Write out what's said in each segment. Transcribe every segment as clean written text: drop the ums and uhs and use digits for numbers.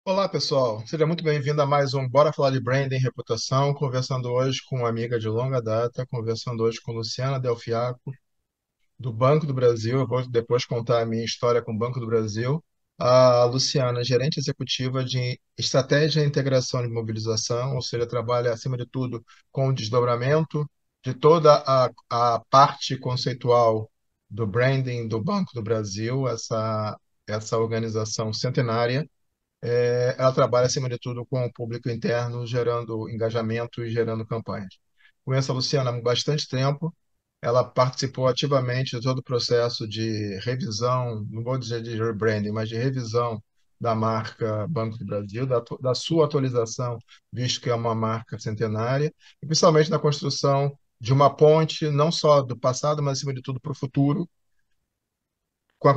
Olá, pessoal. Seja muito bem-vindo a mais um Bora Falar de Branding e Reputação, conversando hoje com uma amiga de longa data, conversando hoje com Luciana Delfiaco, do Banco do Brasil. Eu vou depois contar a minha história com o Banco do Brasil. A Luciana, gerente executiva de estratégia e integração de mobilização, ou seja, trabalha, acima de tudo, com o desdobramento de toda a parte conceitual do branding do Banco do Brasil, essa organização centenária. Ela trabalha, acima de tudo, com o público interno, gerando engajamento e gerando campanhas. Conheço a Luciana há bastante tempo. Ela participou ativamente de todo o processo de revisão, não vou dizer de rebranding, mas de revisão da marca Banco do Brasil, da sua atualização, visto que é uma marca centenária, e principalmente na construção de uma ponte, não só do passado, mas, acima de tudo, para o futuro, com a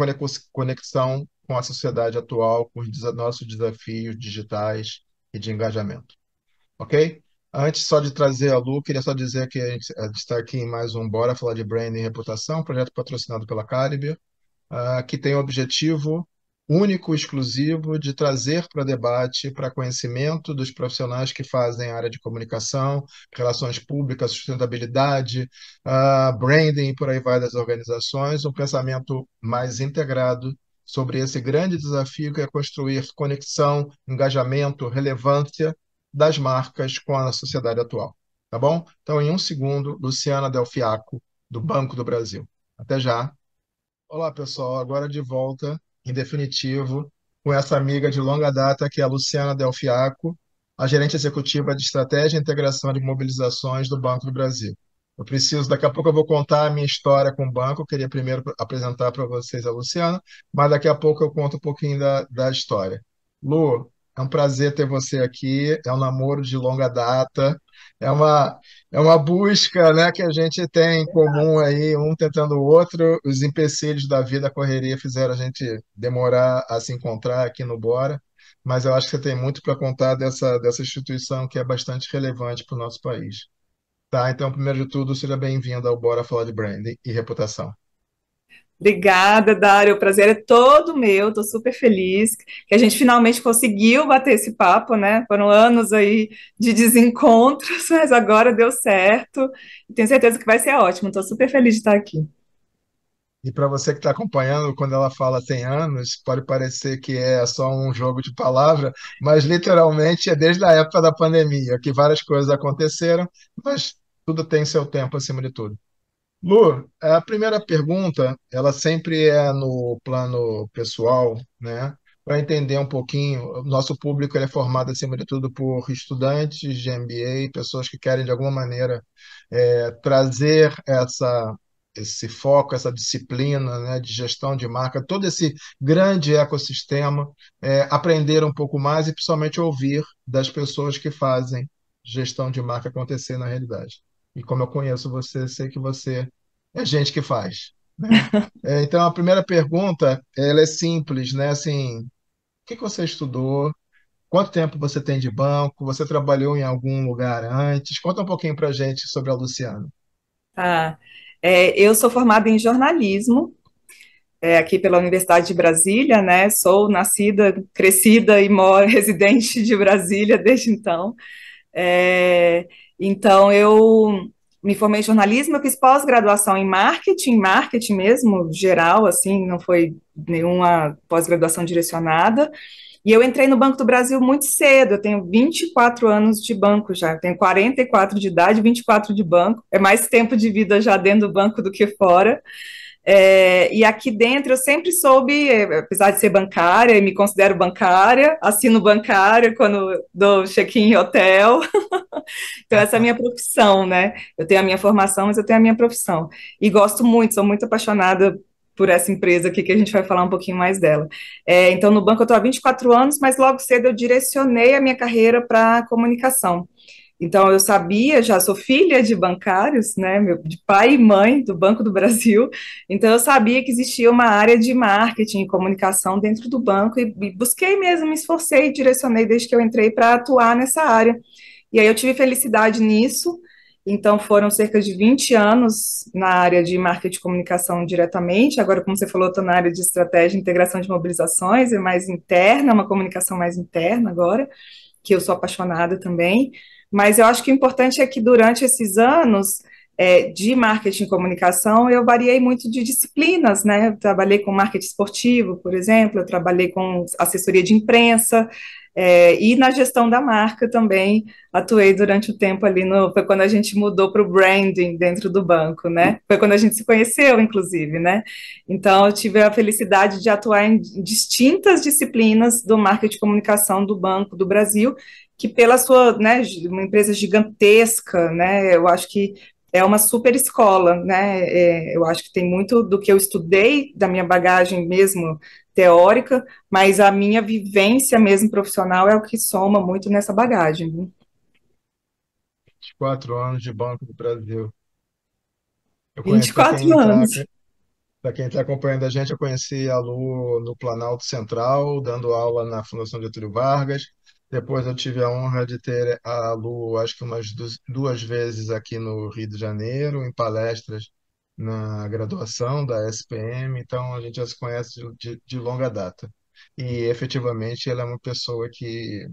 conexão com a sociedade atual, com os nossos desafios digitais e de engajamento. Ok? Antes só de trazer a Lu, queria só dizer que a gente está aqui em mais um Bora Falar de Branding e Reputação, projeto patrocinado pela Caliber, que tem o objetivo único, exclusivo, de trazer para debate, para conhecimento dos profissionais que fazem a área de comunicação, relações públicas, sustentabilidade, branding e por aí vai das organizações, um pensamento mais integrado sobre esse grande desafio que é construir conexão, engajamento, relevância das marcas com a sociedade atual. Tá bom? Então, em um segundo, Luciana Delfiaco, do Banco do Brasil. Até já. Olá, pessoal. Agora de volta, em definitivo, com essa amiga de longa data, que é a Luciana Delfiaco, a gerente executiva de estratégia e integração de mobilizações do Banco do Brasil. Daqui a pouco eu vou contar a minha história com o banco. Eu queria primeiro apresentar para vocês a Luciana, mas daqui a pouco eu conto um pouquinho da história. Lu, é um prazer ter você aqui. É um namoro de longa data. É uma é uma busca, né, que a gente tem em comum aí, um tentando o outro. Os empecilhos da vida, a correria, fizeram a gente demorar a se encontrar aqui no Bora, mas eu acho que você tem muito para contar dessa instituição que é bastante relevante para o nosso país. Tá, então, primeiro de tudo, seja bem-vindo ao Bora Falar de Branding e Reputação. Obrigada, Dário. O prazer é todo meu. Estou super feliz que a gente finalmente conseguiu bater esse papo, né? Foram anos aí de desencontros, mas agora deu certo. E tenho certeza que vai ser ótimo. Estou super feliz de estar aqui. E para você que está acompanhando, quando ela fala 100 anos, pode parecer que é só um jogo de palavra, mas literalmente é desde a época da pandemia que várias coisas aconteceram, mas tudo tem seu tempo acima de tudo. Lu, a primeira pergunta, ela sempre é no plano pessoal, né? Para entender um pouquinho, o nosso público ele é formado, acima de tudo, por estudantes de MBA, pessoas que querem, de alguma maneira, trazer esse foco, essa disciplina, né, de gestão de marca, todo esse grande ecossistema, aprender um pouco mais e, principalmente, ouvir das pessoas que fazem gestão de marca acontecer na realidade. E como eu conheço você, sei que você é gente que faz, né? Então, a primeira pergunta, ela é simples, né? Assim, o que que você estudou? Quanto tempo você tem de banco? Você trabalhou em algum lugar antes? Conta um pouquinho para a gente sobre a Luciana. Tá. Eu sou formada em jornalismo, aqui pela Universidade de Brasília, né? Sou nascida, crescida e moro, residente de Brasília desde então. É, então, eu me formei em jornalismo, eu fiz pós-graduação em marketing mesmo, geral, assim, não foi nenhuma pós-graduação direcionada. E eu entrei no Banco do Brasil muito cedo, eu tenho 24 anos de banco já, eu tenho 44 de idade, 24 de banco, é mais tempo de vida já dentro do banco do que fora. E aqui dentro eu sempre soube, apesar de ser bancária, e me considero bancária, assino bancária quando dou check-in em hotel. Então, essa é a minha profissão, né? Eu tenho a minha formação, mas eu tenho a minha profissão. E gosto muito, sou muito apaixonada por essa empresa aqui, que a gente vai falar um pouquinho mais dela. Então, no banco eu estou há 24 anos, mas logo cedo eu direcionei a minha carreira para comunicação. Então, eu sabia, já sou filha de bancários, né, de pai e mãe do Banco do Brasil, então eu sabia que existia uma área de marketing e comunicação dentro do banco e busquei mesmo, me esforcei e direcionei desde que eu entrei para atuar nessa área. E aí eu tive felicidade nisso Então, foram cerca de 20 anos na área de marketing e comunicação diretamente. Agora, como você falou, estou na área de estratégia e integração de mobilizações, é mais interna, uma comunicação mais interna agora, que eu sou apaixonada também. Mas eu acho que o importante é que durante esses anos de marketing e comunicação, eu variei muito de disciplinas, né? Eu trabalhei com marketing esportivo, por exemplo, eu trabalhei com assessoria de imprensa, e na gestão da marca também atuei durante o tempo ali foi quando a gente mudou para o branding dentro do banco, né? Foi quando a gente se conheceu, inclusive, né? Então, eu tive a felicidade de atuar em distintas disciplinas do marketing e comunicação do Banco do Brasil, que pela sua, né, uma empresa gigantesca, né? Eu acho que é uma super escola, né? Eu acho que tem muito do que eu estudei, da minha bagagem mesmo teórica, mas a minha vivência mesmo profissional é o que soma muito nessa bagagem, viu? 24 anos de Banco do Brasil. Eu vinte conheço, e quatro anos. para quem está acompanhando a gente, eu conheci a Lu no Planalto Central, dando aula na Fundação Getúlio Vargas. Depois eu tive a honra de ter a Lu, acho que umas duas vezes aqui no Rio de Janeiro, em palestras na graduação da SPM. Então a gente já se conhece de longa data. E efetivamente ela é uma pessoa que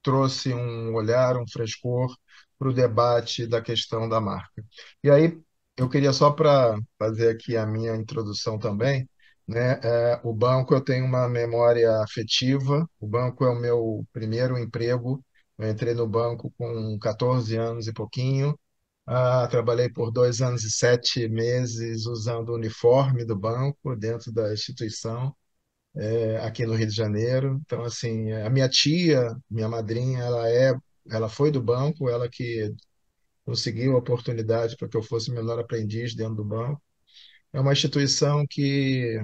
trouxe um olhar, um frescor para o debate da questão da marca. E aí, eu queria só para fazer aqui a minha introdução também, né? O banco eu tenho uma memória afetiva, o banco é o meu primeiro emprego, eu entrei no banco com 14 anos e pouquinho, trabalhei por 2 anos e 7 meses usando o uniforme do banco dentro da instituição, aqui no Rio de Janeiro. Então, assim, a minha tia, minha madrinha, ela foi do banco, ela que conseguiu a oportunidade para que eu fosse menor aprendiz dentro do banco. É uma instituição que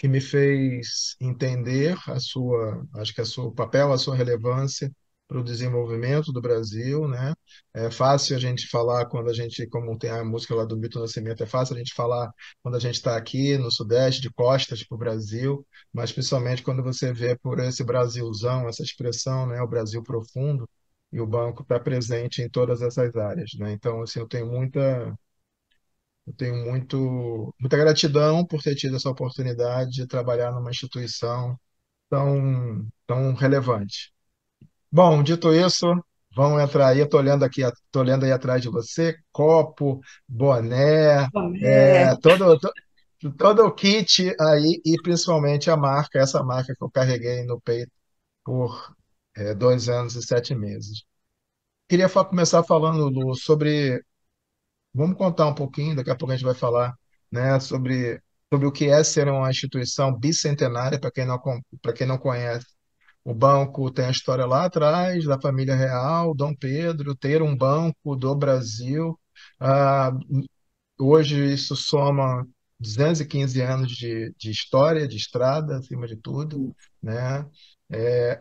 me fez entender acho que o papel, a sua relevância para o desenvolvimento do Brasil, né? É fácil a gente falar quando a gente, como tem a música lá do Milton Nascimento, é fácil a gente falar quando a gente está aqui no Sudeste, de costas para o Brasil, mas principalmente quando você vê por esse Brasilzão, essa expressão, né? O Brasil profundo, e o banco está presente em todas essas áreas, né? Então, assim, eu tenho muita gratidão por ter tido essa oportunidade de trabalhar numa instituição tão relevante. Bom, dito isso, vamos entrar aí. Eu estou olhando aqui, estou olhando aí atrás de você, copo, boné, É, todo o kit aí e principalmente a marca, essa marca que eu carreguei no peito por 2 anos e 7 meses. Queria começar falando, Lu, sobre. Vamos contar um pouquinho, daqui a pouco a gente vai falar, né, sobre o que é ser uma instituição bicentenária, para quem não conhece. O banco tem a história lá atrás, da família real, Dom Pedro, ter um banco do Brasil. Ah, hoje isso soma 215 anos de história, de estrada, acima de tudo, né?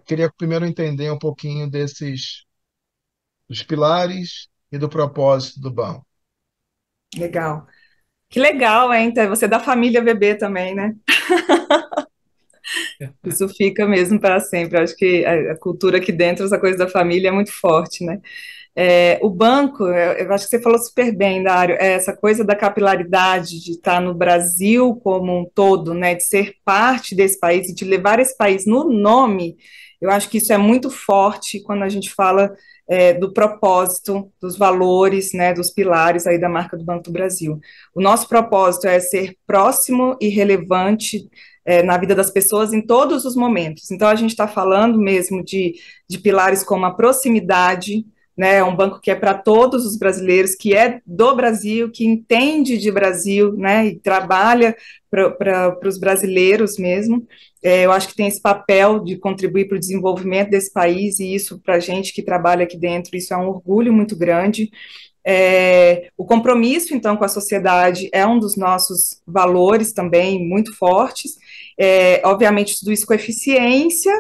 Queria primeiro entender um pouquinho dos pilares e do propósito do banco. legal. Que legal, hein? Então, você é da família bebê também, né? Isso fica mesmo para sempre. Eu acho que a cultura aqui dentro, essa coisa da família é muito forte, né? O banco, eu acho que você falou super bem, Dário, essa coisa da capilaridade, de estar no Brasil como um todo, né, de ser parte desse país e de levar esse país no nome, eu acho que isso é muito forte quando a gente fala do propósito, dos valores, né, dos pilares aí da marca do Banco do Brasil. O nosso propósito é ser próximo e relevante na vida das pessoas em todos os momentos. Então, a gente está falando mesmo de pilares como a proximidade, né, é um banco que é para todos os brasileiros, que é do Brasil, que entende de Brasil, né, e trabalha para os brasileiros mesmo. Eu acho que tem esse papel de contribuir para o desenvolvimento desse país, e isso, para a gente que trabalha aqui dentro, isso é um orgulho muito grande. O compromisso, então, com a sociedade é um dos nossos valores também muito fortes. Obviamente, tudo isso com eficiência,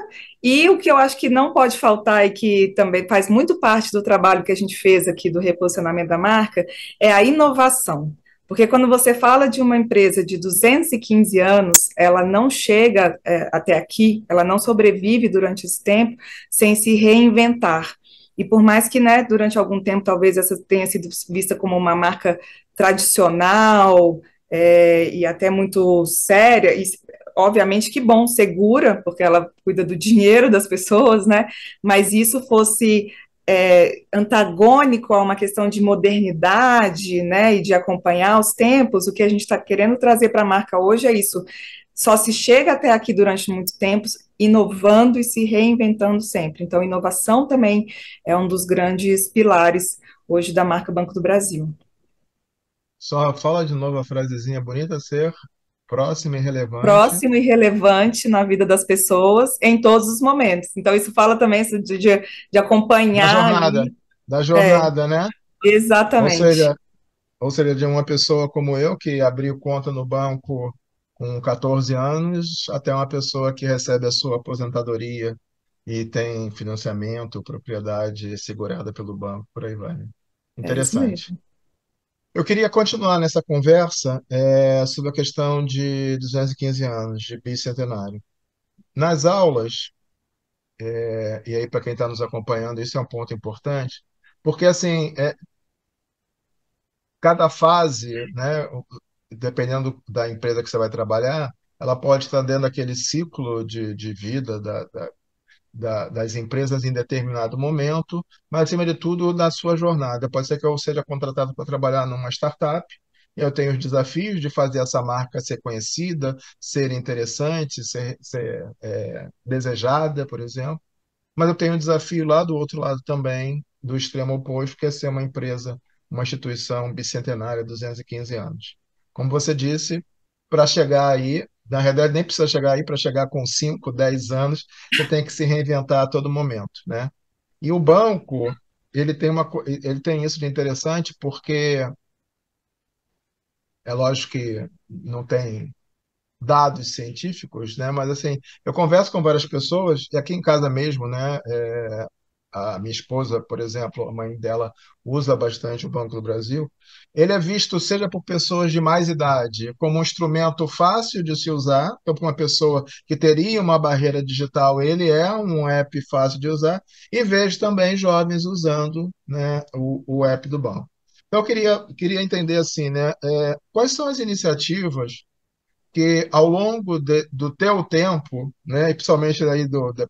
e o que eu acho que não pode faltar e que também faz muito parte do trabalho que a gente fez aqui do reposicionamento da marca é a inovação. Porque quando você fala de uma empresa de 215 anos, ela não chega até aqui, ela não sobrevive durante esse tempo sem se reinventar. E por mais que, né, durante algum tempo, talvez essa tenha sido vista como uma marca tradicional, e até muito séria, e obviamente que bom, segura, porque ela cuida do dinheiro das pessoas, né? Mas isso fosse antagônico a uma questão de modernidade, né, e de acompanhar os tempos, o que a gente está querendo trazer para a marca hoje é isso. Só se chega até aqui durante muito tempo, inovando e se reinventando sempre. Então, inovação também é um dos grandes pilares hoje da marca Banco do Brasil. Só fala de novo a frasezinha bonita, ser próximo e relevante Próximo e relevante na vida das pessoas em todos os momentos. Então, isso fala também de da acompanhar jornada, ali. da É, jornada, né? Ou exatamente. seja, ou seja, de uma pessoa como eu, que abriu conta no banco com 14 anos, até uma pessoa que recebe a sua aposentadoria e tem financiamento, propriedade segurada pelo banco, por aí vai, né? É isso Interessante. mesmo. Eu queria continuar nessa conversa sobre a questão de 215 anos, de bicentenário. Nas aulas, e aí para quem está nos acompanhando, isso é um ponto importante, porque assim, cada fase, né, dependendo da empresa que você vai trabalhar, ela pode estar dentro daquele ciclo de vida das empresas em determinado momento, mas acima de tudo na sua jornada. Pode ser que eu seja contratado para trabalhar numa startup, e eu tenho os desafios de fazer essa marca ser conhecida, ser interessante, ser desejada, por exemplo. Mas eu tenho um desafio lá do outro lado também, do extremo oposto, que é ser uma empresa, uma instituição bicentenária, 215 anos. Como você disse, para chegar aí, na realidade nem precisa chegar aí, para chegar com 5, 10 anos, você tem que se reinventar a todo momento, né? E o banco, ele tem isso de interessante porque é lógico que não tem dados científicos, né? Mas assim, eu converso com várias pessoas e aqui em casa mesmo, né? A minha esposa, por exemplo, a mãe dela usa bastante o Banco do Brasil. Ele é visto, seja por pessoas de mais idade, como um instrumento fácil de se usar, então para uma pessoa que teria uma barreira digital, ele é um app fácil de usar, e vejo também jovens usando, né, o app do banco. Então, eu queria entender assim, né, quais são as iniciativas que ao longo do teu tempo, né, e principalmente aí da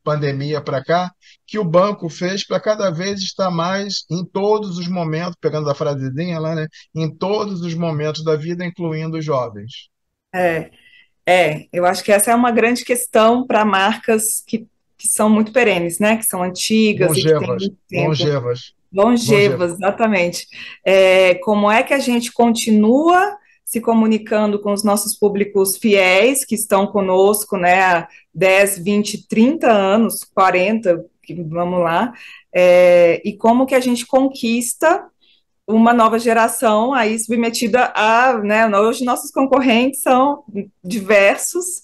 pandemia para cá, que o banco fez para cada vez estar mais em todos os momentos, pegando a frasezinha lá, né, em todos os momentos da vida, incluindo os jovens. É, eu acho que essa é uma grande questão para marcas que são muito perenes, né? Que são antigas e que têm Longevas, muito tempo. longevas, longevas. Longevas, exatamente. Como é que a gente continua se comunicando com os nossos públicos fiéis, que estão conosco, né, há 10, 20, 30 anos, 40, vamos lá, e como que a gente conquista uma nova geração aí submetida a, né, hoje nossos concorrentes são diversos,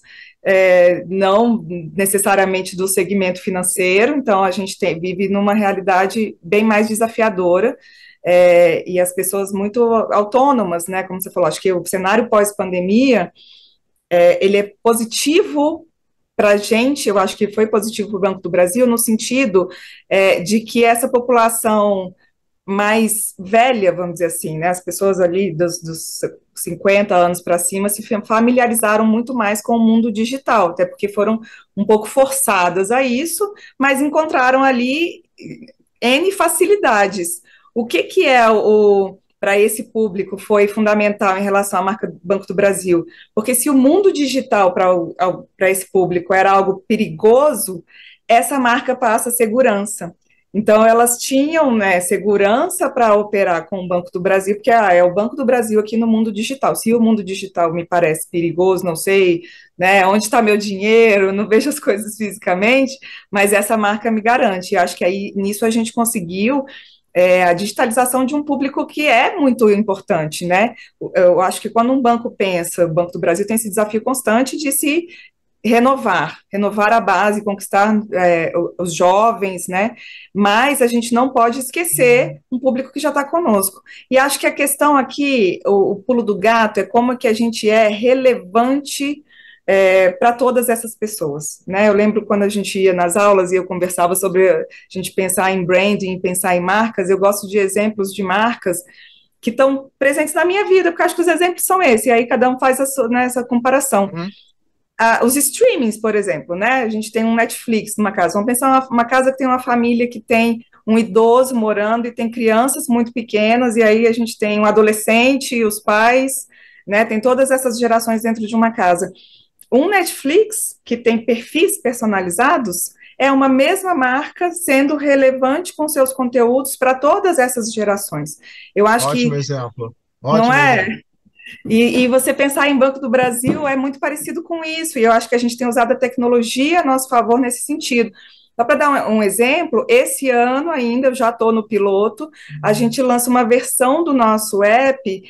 não necessariamente do segmento financeiro, então a gente vive numa realidade bem mais desafiadora, e as pessoas muito autônomas, né, como você falou, acho que o cenário pós-pandemia, ele é positivo para a gente, eu acho que foi positivo para o Banco do Brasil, no sentido de que essa população mais velha, vamos dizer assim, né? As pessoas ali dos 50 anos para cima se familiarizaram muito mais com o mundo digital, até porque foram um pouco forçadas a isso, mas encontraram ali N facilidades. O que que é o para esse público foi fundamental em relação à marca Banco do Brasil? Porque se o mundo digital para esse público era algo perigoso, essa marca passa segurança. Então, elas tinham, né, segurança para operar com o Banco do Brasil, porque é o Banco do Brasil aqui no mundo digital. Se o mundo digital me parece perigoso, não sei, né, onde está meu dinheiro, não vejo as coisas fisicamente, mas essa marca me garante. E acho que aí nisso a gente conseguiu a digitalização de um público que é muito importante, né? Eu acho que quando um banco pensa, o Banco do Brasil tem esse desafio constante de se renovar a base, conquistar os jovens, né? Mas a gente não pode esquecer um público que já está conosco. E acho que a questão aqui, o pulo do gato, é como que a gente é relevante para todas essas pessoas, né? Eu lembro quando a gente ia nas aulas e eu conversava sobre a gente pensar em branding, pensar em marcas, eu gosto de exemplos de marcas que estão presentes na minha vida, porque eu acho que os exemplos são esses, e aí cada um faz essa comparação. Uhum. Os streamings, por exemplo, né? A gente tem um Netflix numa casa. Vamos pensar uma casa que tem uma família que tem um idoso morando e tem crianças muito pequenas, e aí a gente tem um adolescente, os pais, né? Tem todas essas gerações dentro de uma casa. Um Netflix que tem perfis personalizados é uma mesma marca sendo relevante com seus conteúdos para todas essas gerações. Eu acho Ótimo que exemplo. não Ótimo exemplo. é e você pensar em Banco do Brasil é muito parecido com isso, e eu acho que a gente tem usado a tecnologia a nosso favor nesse sentido. Só para dar um exemplo, esse ano ainda, eu já estou no piloto, a gente lança uma versão do nosso app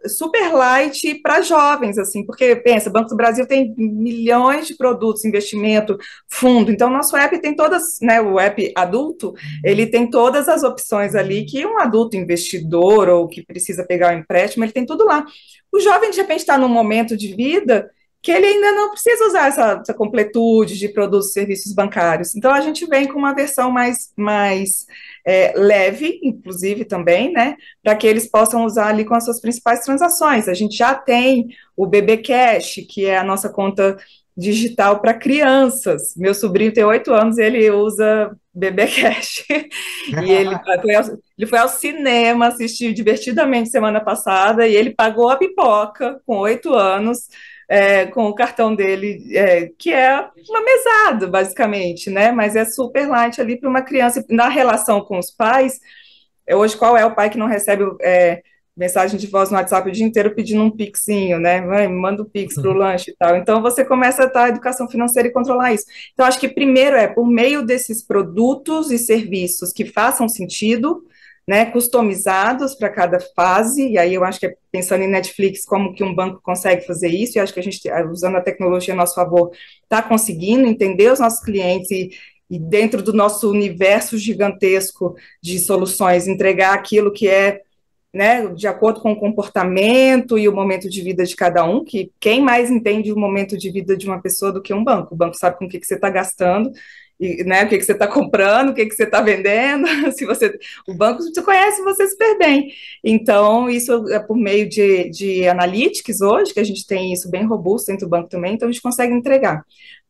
super light para jovens, assim, porque, pensa, Banco do Brasil tem milhões de produtos, investimento, fundo, então nosso app tem todas, né, o app adulto, ele tem todas as opções ali que um adulto investidor ou que precisa pegar um empréstimo, ele tem tudo lá. O jovem, de repente, está num momento de vida que ele ainda não precisa usar essa completude de produtos e serviços bancários. Então, a gente vem com uma versão mais leve, inclusive, também, né, para que eles possam usar ali com as suas principais transações. A gente já tem o BB Cash, que é a nossa conta digital para crianças. Meu sobrinho tem 8 anos e ele usa BB Cash. E ele foi ao cinema, assistiu divertidamente semana passada, e ele pagou a pipoca com 8 anos, com o cartão dele, que é uma mesada, basicamente, né? Mas é super light ali para uma criança. Na relação com os pais, hoje, qual é o pai que não recebe mensagem de voz no WhatsApp o dia inteiro pedindo um pixinho, né? Mãe, manda o pix para o lanche e tal. Então, você começa a estar a educação financeira e controlar isso. Então, acho que primeiro por meio desses produtos e serviços que façam sentido, né, customizados para cada fase, e aí eu acho que pensando em Netflix, como que um banco consegue fazer isso, e acho que a gente, usando a tecnologia a nosso favor, está conseguindo entender os nossos clientes e dentro do nosso universo gigantesco de soluções, entregar aquilo que é, né, de acordo com o comportamento e o momento de vida de cada um, que quem mais entende o momento de vida de uma pessoa do que um banco? O banco sabe com o que você está gastando, e, né, o que você está comprando, o que você está vendendo, se você, o banco te conhece você super bem. Então, isso é por meio de analytics hoje, que a gente tem isso bem robusto dentro do banco também, então a gente consegue entregar.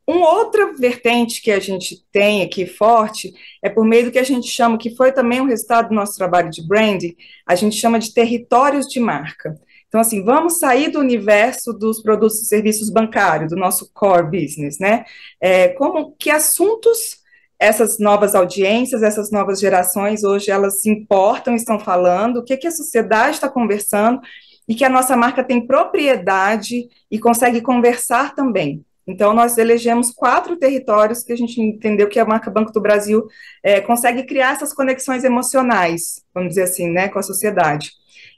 Uma outra vertente que a gente tem aqui forte é por meio do que a gente chama, que foi também um resultado do nosso trabalho de branding, a gente chama de territórios de marca. Então, assim, vamos sair do universo dos produtos e serviços bancários, do nosso core business, né? Como que assuntos essas novas audiências, essas novas gerações, hoje elas se importam, estão falando, o que a sociedade está conversando e que a nossa marca tem propriedade e consegue conversar também. Então, nós elegemos 4 territórios que a gente entendeu que a marca Banco do Brasil consegue criar essas conexões emocionais, vamos dizer assim, né, com a sociedade.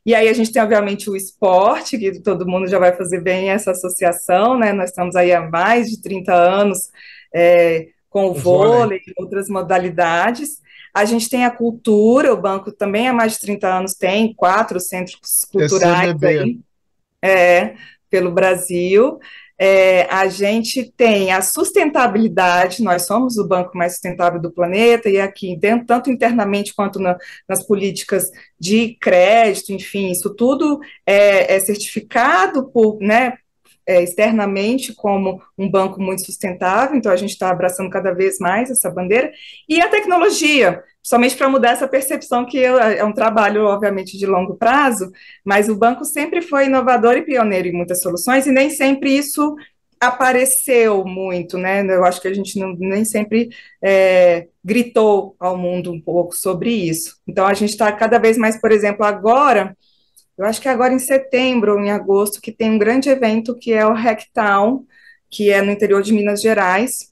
E aí a gente tem, obviamente, o esporte, que todo mundo já vai fazer bem essa associação, né? Nós estamos aí há mais de 30 anos com o vôlei e outras modalidades. A gente tem a cultura, o banco também há mais de 30 anos tem 4 centros culturais CCBB. aí, pelo Brasil. A gente tem a sustentabilidade, nós somos o banco mais sustentável do planeta, e aqui, dentro, tanto internamente quanto nas políticas de crédito, enfim, isso tudo é certificado por, né, externamente como um banco muito sustentável, então a gente está abraçando cada vez mais essa bandeira, e a tecnologia, somente para mudar essa percepção que é um trabalho, obviamente, de longo prazo, mas o banco sempre foi inovador e pioneiro em muitas soluções, e nem sempre isso apareceu muito, né? Eu acho que a gente nem sempre gritou ao mundo um pouco sobre isso. Então, a gente está cada vez mais, por exemplo, agora, eu acho que é agora em setembro ou em agosto, que tem um grande evento que é o Hacktown, que é no interior de Minas Gerais,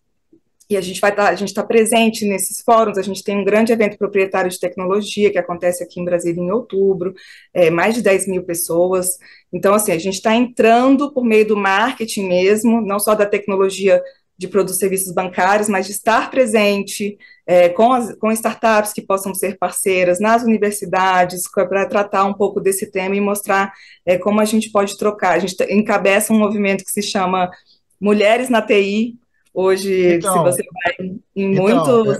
e a gente está presente nesses fóruns, a gente tem um grande evento proprietário de tecnologia que acontece aqui em Brasília em outubro, mais de 10 mil pessoas. Então, assim, a gente está entrando por meio do marketing mesmo, não só da tecnologia de produtos e serviços bancários, mas de estar presente com startups que possam ser parceiras nas universidades, para tratar um pouco desse tema e mostrar como a gente pode trocar. A gente encabeça um movimento que se chama mulheres na TI, hoje, se Então, você vai em então, muitos.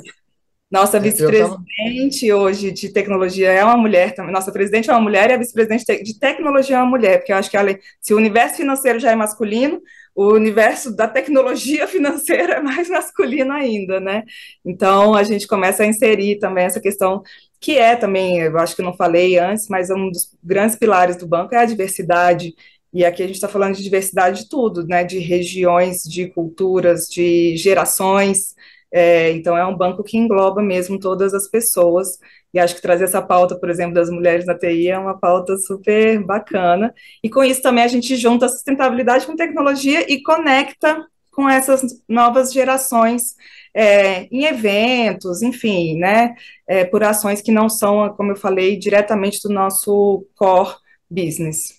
Nossa eu estava. vice-presidente hoje de tecnologia é uma mulher também. Nossa presidente é uma mulher e a vice-presidente de tecnologia é uma mulher, porque eu acho que se o universo financeiro já é masculino, o universo da tecnologia financeira é mais masculino ainda, né? Então a gente começa a inserir também essa questão que é também, eu acho que eu não falei antes, mas um dos grandes pilares do banco é a diversidade. E aqui a gente está falando de diversidade de tudo, né? De regiões, de culturas, de gerações. Então, é um banco que engloba mesmo todas as pessoas, e acho que trazer essa pauta, por exemplo, das mulheres na TI é uma pauta super bacana, e com isso também a gente junta a sustentabilidade com tecnologia e conecta com essas novas gerações em eventos, enfim, né, por ações que não são, como eu falei, diretamente do nosso core business.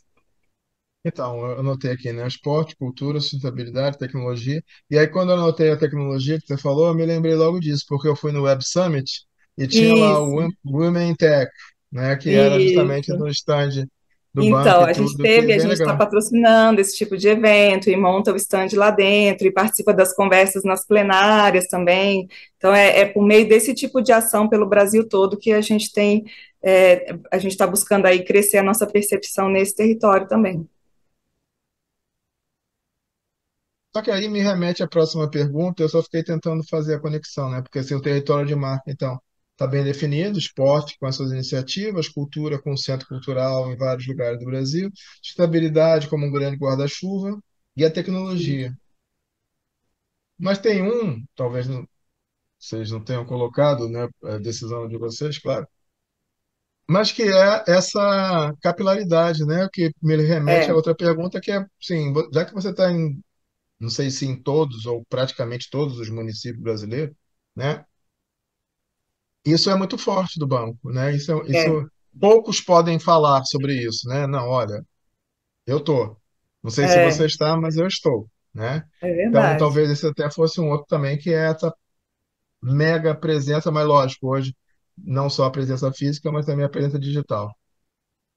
Então, eu anotei aqui, né? Esporte, cultura, sustentabilidade, tecnologia. E aí, quando eu anotei a tecnologia que você falou, eu me lembrei logo disso, porque eu fui no Web Summit e tinha lá o Isso, Women in Tech, né? Que era justamente isso. no stand do banco Então, e a gente tudo, que é teve, a bem gente está legal. patrocinando esse tipo de evento e monta o stand lá dentro e participa das conversas nas plenárias também. Então, é por meio desse tipo de ação pelo Brasil todo que a gente tem, a gente está buscando aí crescer a nossa percepção nesse território também. Só que aí me remete à próxima pergunta, eu só fiquei tentando fazer a conexão, né? Porque assim, o território de marca, então, está bem definido, esporte com as suas iniciativas, cultura com o centro cultural em vários lugares do Brasil, estabilidade como um grande guarda-chuva e a tecnologia. Mas tem um, talvez vocês não tenham colocado, né, a decisão de vocês, claro, mas que é essa capilaridade, né, que me remete a É, outra pergunta, que é, sim, já que você está em, não sei se em todos ou praticamente todos os municípios brasileiros, né, isso é muito forte do banco, né, é, poucos podem falar sobre isso, né, não, olha, eu tô, não sei se você é, está, mas eu estou, né, é então verdade. talvez esse até fosse um outro também, que é essa mega presença, mas lógico, hoje não só a presença física, mas também a presença digital.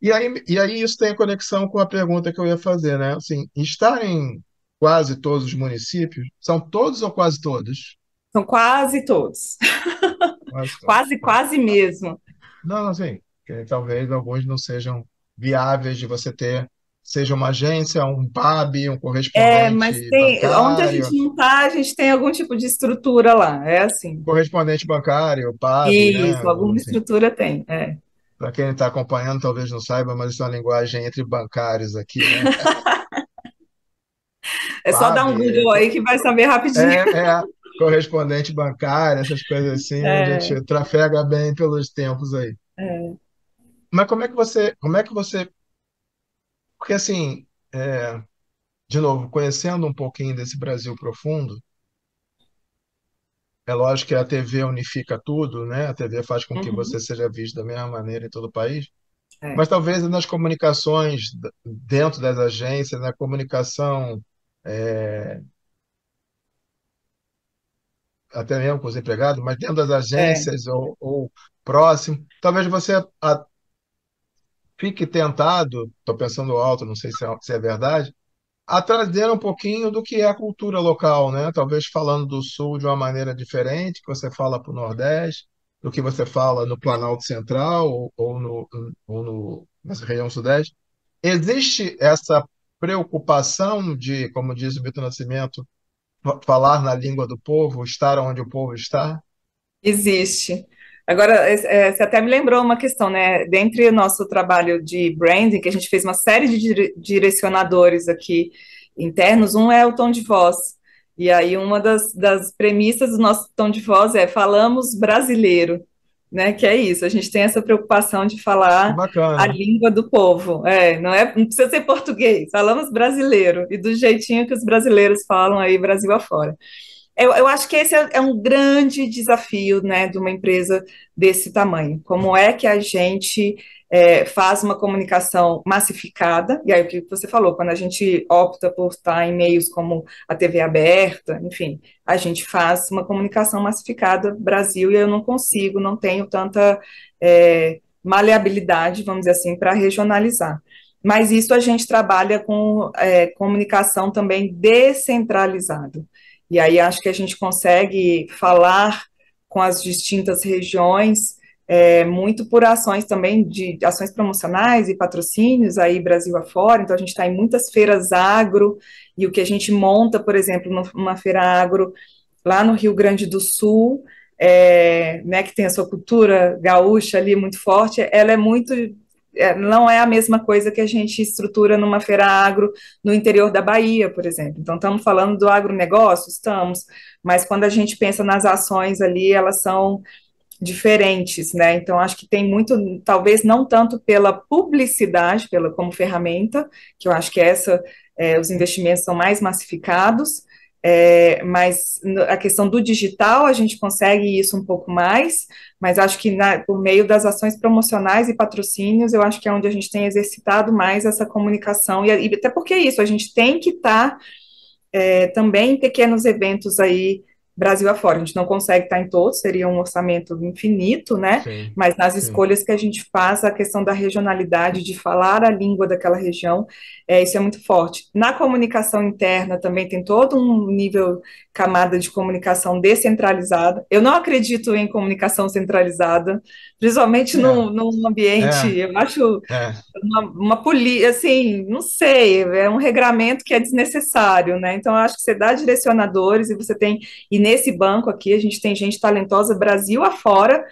E aí isso tem conexão com a pergunta que eu ia fazer, né? Assim, estar em quase todos os municípios, são todos ou quase todos? São quase todos, Quase todos. quase, quase mesmo. Não, assim, que talvez alguns não sejam viáveis de você ter, seja uma agência, um PAB, um Mas correspondente tem, onde a gente bancário, não está, a gente tem algum tipo de estrutura lá, é assim. correspondente bancário, PAB, né? Isso, alguma Assim, estrutura tem. É. para quem está acompanhando, talvez não saiba, mas isso é uma linguagem entre bancários aqui, né? É só dar PAB, um Google aí que vai saber rapidinho. é correspondente bancário, essas coisas assim, a É, gente trafega bem pelos tempos aí. é. Mas como é que você, porque assim, de novo, conhecendo um pouquinho desse Brasil profundo, é lógico que a TV unifica tudo, né? A TV faz com que você Uhum, seja visto da mesma maneira em todo o país, é, mas talvez nas comunicações dentro das agências, na comunicação até mesmo com os empregados, mas dentro das é. agências ou próximo, talvez você fique tentado, estou pensando alto, não sei se é verdade, a trazer um pouquinho do que é a cultura local, né? Talvez falando do Sul de uma maneira diferente, que você fala para o Nordeste, do que você fala no Planalto Central nessa região Sudeste. Existe essa preocupação de, como diz o Milton Nascimento, falar na língua do povo, estar onde o povo está? Existe. Agora, você até me lembrou uma questão, né? Dentre o nosso trabalho de branding, que a gente fez uma série de direcionadores aqui internos, um é o tom de voz. E aí, uma das premissas do nosso tom de voz é falamos brasileiro, né? Que é isso, a gente tem essa preocupação de Que falar a bacana. língua do povo. Não precisa ser português, falamos brasileiro, e do jeitinho que os brasileiros falam aí, Brasil afora. Eu acho que esse é um grande desafio, né, de uma empresa desse tamanho. Como é que a gente faz uma comunicação massificada? E aí, o que você falou, quando a gente opta por estar em meios como a TV aberta, enfim, a gente faz uma comunicação massificada Brasil e eu não consigo, não tenho tanta maleabilidade, vamos dizer assim, para regionalizar. mas isso a gente trabalha com comunicação também descentralizada. E aí acho que a gente consegue falar com as distintas regiões, muito por ações também de ações promocionais e patrocínios aí Brasil afora. Então a gente está em muitas feiras agro, e o que a gente monta, por exemplo, numa feira agro lá no Rio Grande do Sul, né, que tem a sua cultura gaúcha ali muito forte, ela é muito não é a mesma coisa que a gente estrutura numa feira agro no interior da Bahia, por exemplo. Então, estamos falando do agronegócio? Estamos, mas quando a gente pensa nas ações ali, elas são diferentes, né? Então, acho que tem muito, talvez não tanto pela publicidade, como ferramenta, que eu acho que os investimentos são mais massificados, mas a questão do digital a gente consegue isso um pouco mais, mas acho que por meio das ações promocionais e patrocínios, eu acho que é onde a gente tem exercitado mais essa comunicação, e até porque é isso, a gente tem que estar também em pequenos eventos aí Brasil afora. A gente não consegue estar em todos, seria um orçamento infinito, né? Sim, Mas nas sim. escolhas que a gente faz, a questão da regionalidade, de falar a língua daquela região, isso é muito forte. Na comunicação interna também tem todo um nível, camada de comunicação descentralizada. Eu não acredito em comunicação centralizada, principalmente num ambiente, É, eu acho é. uma polícia, assim, não sei, é um regramento que é desnecessário, né? Então, eu acho que você dá direcionadores e você tem, e nesse banco aqui, a gente tem gente talentosa Brasil afora,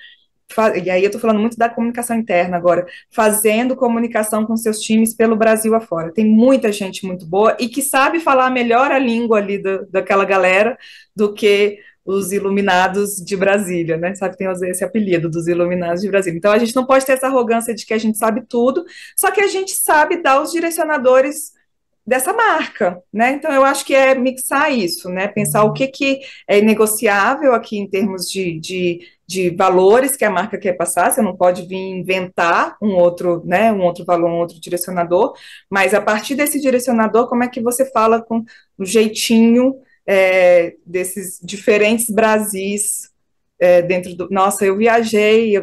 e aí eu estou falando muito da comunicação interna agora, fazendo comunicação com seus times pelo Brasil afora. Tem muita gente muito boa e que sabe falar melhor a língua ali daquela galera do que os iluminados de Brasília, né? Sabe, tem esse apelido dos iluminados de Brasília. Então a gente não pode ter essa arrogância de que a gente sabe tudo, só que a gente sabe dar os direcionadores dessa marca, né? Então eu acho que é mixar isso, né? Pensar o que que é negociável aqui em termos de valores que a marca quer passar. Você não pode vir inventar um outro, né? Um outro valor, um outro direcionador, mas a partir desse direcionador, como é que você fala com o jeitinho desses diferentes Brasis dentro do. Nossa, eu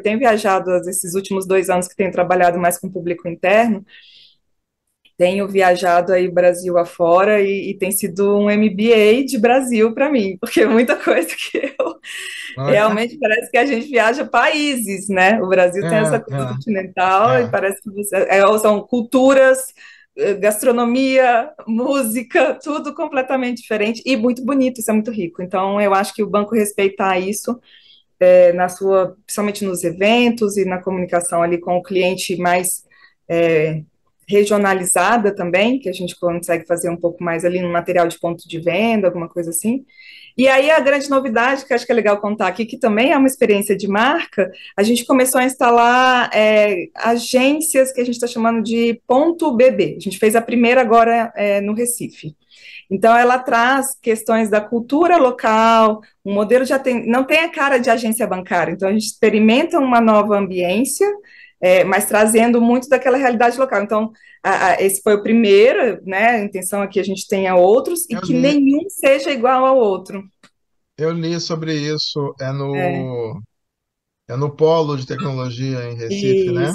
tenho viajado esses últimos 2 anos que tenho trabalhado mais com o público interno, tenho viajado aí Brasil afora e tem sido um MBA de Brasil para mim, porque é muita coisa que eu Olha, realmente parece que a gente viaja países, né? O Brasil tem essa coisa continental e é. parece que são culturas, gastronomia, música, tudo completamente diferente e muito bonito, isso é muito rico. Então, eu acho que o banco respeitar isso principalmente nos eventos e na comunicação ali com o cliente mais é, regionalizada também, que a gente consegue fazer um pouco mais ali no material de ponto de venda, alguma coisa assim. E aí a grande novidade, que acho que é legal contar aqui, que também é uma experiência de marca, a gente começou a instalar agências que a gente está chamando de ponto BB. A gente fez a primeira agora no Recife. Então, ela traz questões da cultura local, um modelo de atendimento, não tem a cara de agência bancária, então a gente experimenta uma nova ambiência, mas trazendo muito daquela realidade local. Então, esse foi o primeiro, né? A intenção é que a gente tenha outros e Eu que li, nenhum seja igual ao outro. eu li sobre isso, É, é no Polo de Tecnologia em Recife, né?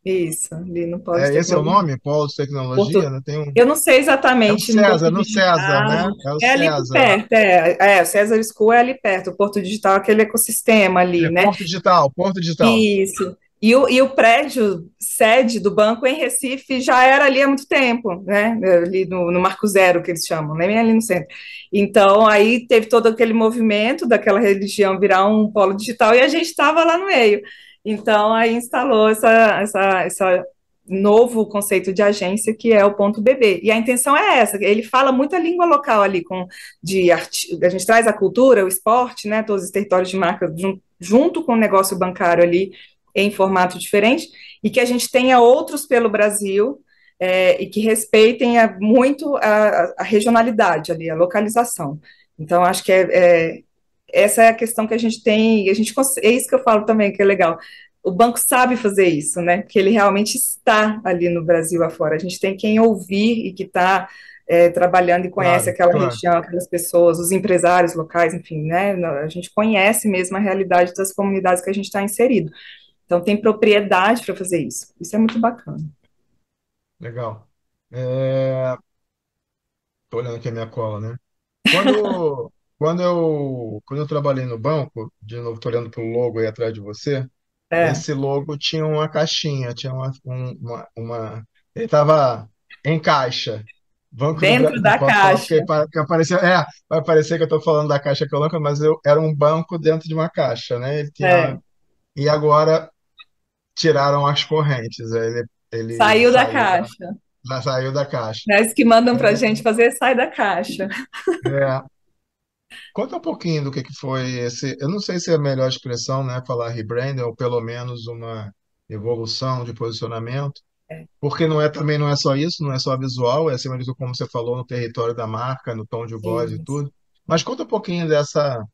isso, ali no Polo de Esse é o Tecnologia. nome? Polo de Tecnologia, Porto, né? eu não sei É o exatamente no César, Porto no César, né? Digital, É o é ali por César. perto, o César School é ali perto, o Porto Digital é aquele ecossistema ali, É né? Porto Digital, Porto Digital. Isso. E o prédio sede do banco em Recife já era ali há muito tempo, né? Ali no Marco Zero, que eles chamam, nem ali no centro. Então, aí teve todo aquele movimento daquela religião virar um polo digital e a gente estava lá no meio. Então, aí instalou essa novo conceito de agência que é o ponto BB. E a intenção é essa, ele fala muita língua local ali, a gente traz a cultura, o esporte, né, todos os territórios de marca junto com o negócio bancário ali em formato diferente, e que a gente tenha outros pelo Brasil e que respeitem muito a regionalidade ali, a localização. Então, acho que essa é a questão que a gente tem, e é isso que eu falo também, que é legal. O banco sabe fazer isso, né? Porque ele realmente está ali no Brasil afora. A gente tem quem ouvir e que está trabalhando e conhece Claro, aquela claro. região, aquelas pessoas, os empresários locais, enfim, né? A gente conhece mesmo a realidade das comunidades que a gente está inserido. Então, tem propriedade para fazer isso. Isso é muito bacana. Legal. É, tô olhando aqui a minha cola, né? Quando eu trabalhei no banco, de novo, estou olhando para o logo aí atrás de você, É, esse logo tinha uma caixinha, tinha ele estava em caixa. Banco do dentro Brasil, da posso falar caixa. porque apareceu, vai parecer que eu estou falando da Caixa Econômica, mas era um banco dentro de uma caixa, né? É, E agora tiraram as correntes, ele saiu da caixa. saiu da caixa. Né? Os que mandam para a gente fazer, sai da caixa. É, conta um pouquinho do que foi esse. Eu não sei se é a melhor expressão, né, falar rebranding, ou pelo menos uma evolução de posicionamento, porque também não é só isso, não é só visual, é acima de tudo, como você falou, no território da marca, no tom de voz e Isso. tudo. Mas conta um pouquinho dessa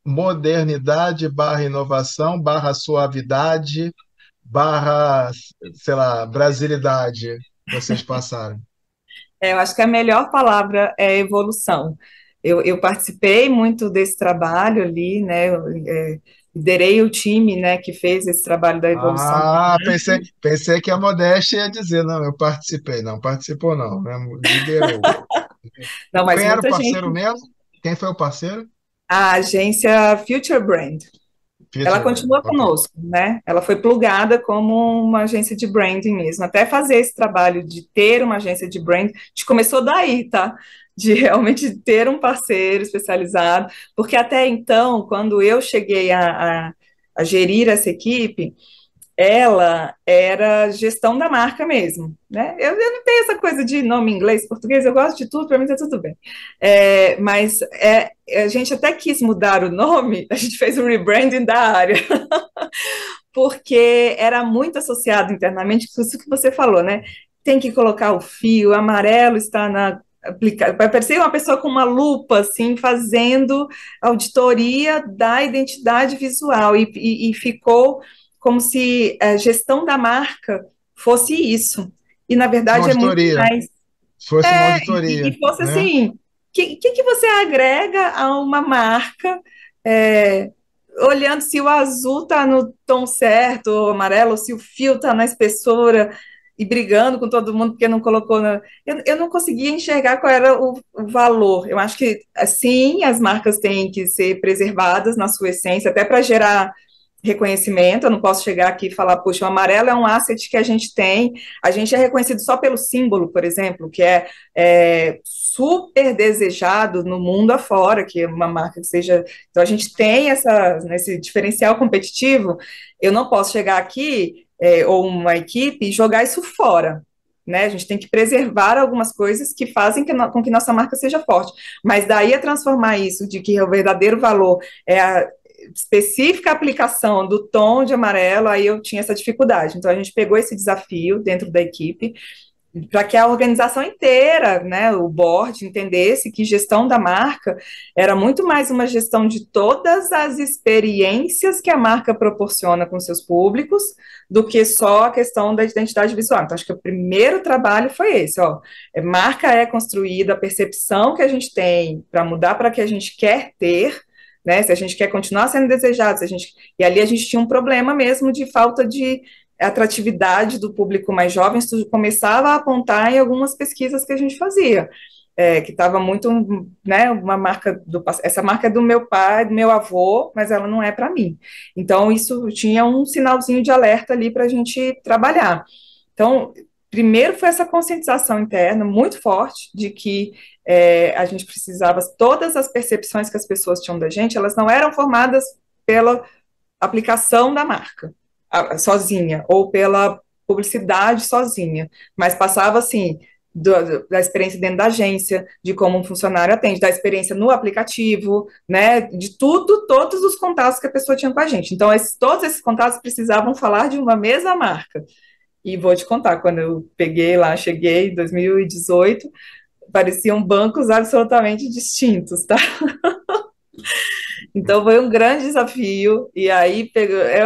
modernidade barra inovação, barra suavidade, barra, sei lá, brasilidade que vocês passaram. Eu acho que a melhor palavra é evolução. Eu participei muito desse trabalho ali, né? Liderei o time, né, que fez esse trabalho da evolução. Ah, pensei que a modéstia ia dizer, não, eu participei. Não, participou não, né? Liderou. Não, mas Quem era o muita parceiro gente. mesmo? Quem foi o parceiro? A agência Future Brand. Ela Peter Brand, continua ok. conosco, né? Ela foi plugada como uma agência de branding mesmo. Até fazer esse trabalho de ter uma agência de branding, a gente começou daí, tá? De realmente ter um parceiro especializado, porque até então, quando eu cheguei a gerir essa equipe, ela era gestão da marca mesmo, né? Eu não tenho essa coisa de nome em inglês, português, eu gosto de tudo, para mim tá tudo bem. Mas a gente até quis mudar o nome, a gente fez o rebranding da área, porque era muito associado internamente com isso que você falou, né? Tem que colocar o fio, o amarelo está na vai parecer uma pessoa com uma lupa, assim, fazendo auditoria da identidade visual, e ficou como se a gestão da marca fosse isso. E, na Uma verdade, é muito auditoria. mais. Se fosse uma E, auditoria, e fosse né? assim, o que você agrega a uma marca, é, olhando se o azul está no tom certo, ou amarelo, ou se o fio está na espessura, e brigando com todo mundo porque não colocou na. Eu não conseguia enxergar qual era o valor. Eu acho que, assim, as marcas têm que ser preservadas na sua essência, até para gerar reconhecimento. Eu não posso chegar aqui e falar, puxa, o amarelo é um asset que a gente tem. A gente é reconhecido só pelo símbolo, por exemplo, que é super desejado no mundo afora, que é uma marca que seja. Então, a gente tem esse diferencial competitivo. Eu não posso chegar aqui, ou uma equipe, e jogar isso fora. Né? A gente tem que preservar algumas coisas que fazem com que nossa marca seja forte. Mas daí a transformar isso de que o verdadeiro valor é a específica aplicação do tom de amarelo, aí eu tinha essa dificuldade. Então a gente pegou esse desafio dentro da equipe para que a organização inteira, né, o board, entendesse que gestão da marca era muito mais uma gestão de todas as experiências que a marca proporciona com seus públicos, do que só a questão da identidade visual. Então, acho que o primeiro trabalho foi esse, ó, marca é construída, a percepção que a gente tem para mudar para que a gente quer ter, né, se a gente quer continuar sendo desejado, se a gente, e ali a gente tinha um problema mesmo de falta de atratividade do público mais jovem, isso começava a apontar em algumas pesquisas que a gente fazia, que estava muito, né, essa marca é do meu pai, do meu avô, mas ela não é para mim. Então, isso tinha um sinalzinho de alerta ali para a gente trabalhar. Então, primeiro foi essa conscientização interna muito forte de que a gente precisava, todas as percepções que as pessoas tinham da gente, elas não eram formadas pela aplicação da marca sozinha, ou pela publicidade sozinha, mas passava assim da experiência dentro da agência, de como um funcionário atende, da experiência no aplicativo, né, de tudo, todos os contatos que a pessoa tinha com a gente. Então, todos esses contatos precisavam falar de uma mesma marca. E vou te contar, quando eu peguei lá, cheguei em 2018, pareciam bancos absolutamente distintos, tá? Então foi um grande desafio, e aí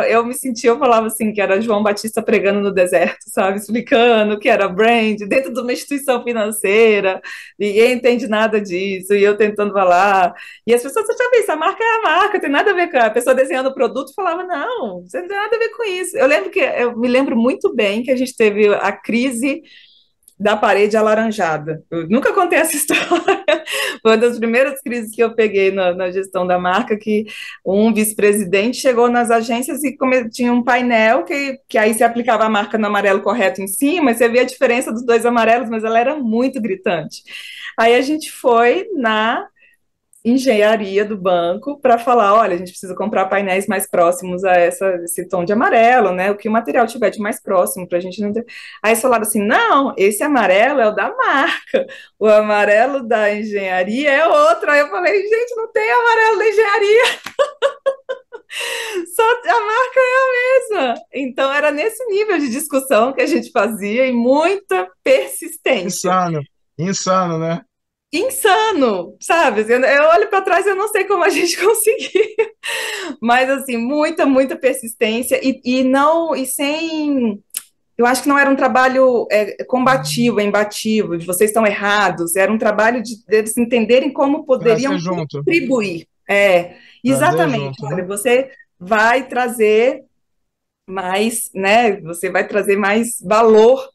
eu me senti, eu falava assim, que era João Batista pregando no deserto, sabe, explicando que era brand, dentro de uma instituição financeira, ninguém entende nada disso, e eu tentando falar, e as pessoas, você já viu, a marca é a marca, tem nada a ver com a pessoa desenhando o produto, falava, não, você não tem nada a ver com isso. Eu me lembro muito bem que a gente teve a crise da parede alaranjada. Eu nunca contei essa história. Foi uma das primeiras crises que eu peguei na gestão da marca, que um vice-presidente chegou nas agências e tinha um painel que aí se aplicava a marca no amarelo correto em cima, e você via a diferença dos dois amarelos, mas ela era muito gritante. Aí a gente foi na engenharia do banco para falar, olha, a gente precisa comprar painéis mais próximos a esse tom de amarelo, né? O que o material tiver de mais próximo para a gente não ter. Aí eles falaram assim, não, esse amarelo é o da marca, o amarelo da engenharia é outro. Aí eu falei, gente, não tem amarelo da engenharia, só a marca é a mesma. Então era nesse nível de discussão que a gente fazia e muita persistência. Insano, insano, né? Insano, sabe? Eu olho para trás e eu não sei como a gente conseguiu. Mas assim, muita persistência e não e sem. Eu acho que não era um trabalho combativo, embativo, de vocês estão errados. Era um trabalho de eles entenderem como Trazer poderiam junto, contribuir. trazer Exatamente. junto, né? Olha, você vai trazer mais, né? Você vai trazer mais valor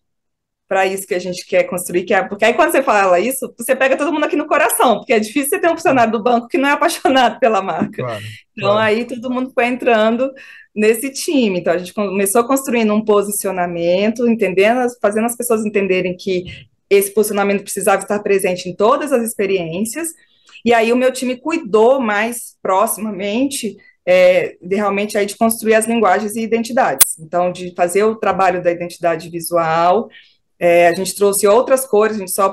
para isso que a gente quer construir, porque aí quando você fala isso, você pega todo mundo aqui no coração, porque é difícil você ter um funcionário do banco que não é apaixonado pela marca. Claro, Então claro. aí todo mundo foi entrando nesse time. Então a gente começou construindo um posicionamento, entendendo, fazendo as pessoas entenderem que esse posicionamento precisava estar presente em todas as experiências. E aí o meu time cuidou mais proximamente de realmente aí de construir as linguagens e identidades. Então, de fazer o trabalho da identidade visual, a gente trouxe outras cores, a gente só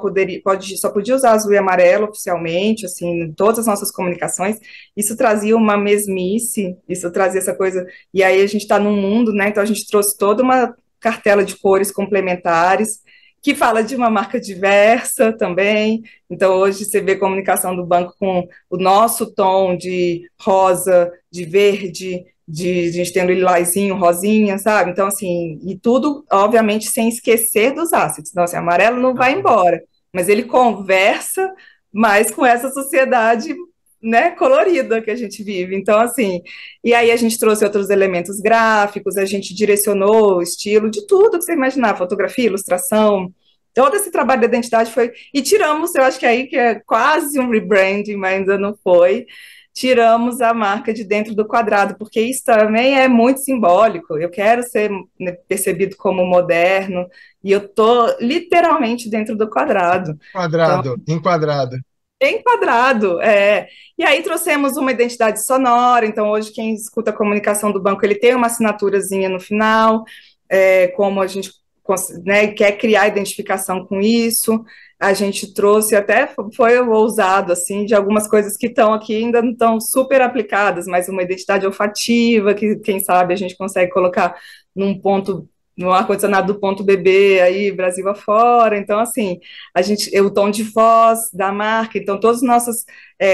podia usar azul e amarelo oficialmente, assim, em todas as nossas comunicações. Isso trazia uma mesmice, isso trazia essa coisa. E aí a gente está num mundo, né? Então a gente trouxe toda uma cartela de cores complementares, que fala de uma marca diversa também. Então hoje você vê comunicação do banco com o nosso tom de rosa, de verde, a gente tem o lilazinho, rosinha, sabe? Então, assim, e tudo, obviamente, sem esquecer dos assets. Então, assim, amarelo não vai Aham. embora, mas ele conversa mais com essa sociedade, né, colorida que a gente vive. Então, assim, e aí a gente trouxe outros elementos gráficos, a gente direcionou o estilo de tudo que você imaginar, fotografia, ilustração, todo esse trabalho de identidade foi, e tiramos, eu acho que aí que é quase um rebranding, mas ainda não foi, tiramos a marca de dentro do quadrado, porque isso também é muito simbólico. Eu quero ser, né, percebido como moderno, e eu tô literalmente dentro do quadrado. Então, Quadrado, enquadrado. bem quadrado, E aí trouxemos uma identidade sonora, então hoje quem escuta a comunicação do banco, ele tem uma assinaturazinha no final, como a gente, né, quer criar identificação com isso. A gente trouxe, até foi ousado, assim, de algumas coisas que estão aqui ainda não estão super aplicadas, mas uma identidade olfativa, que quem sabe a gente consegue colocar num ponto, no ar-condicionado do ponto bebê, aí Brasil afora. Então, assim, o tom de voz da marca, então todas as nossas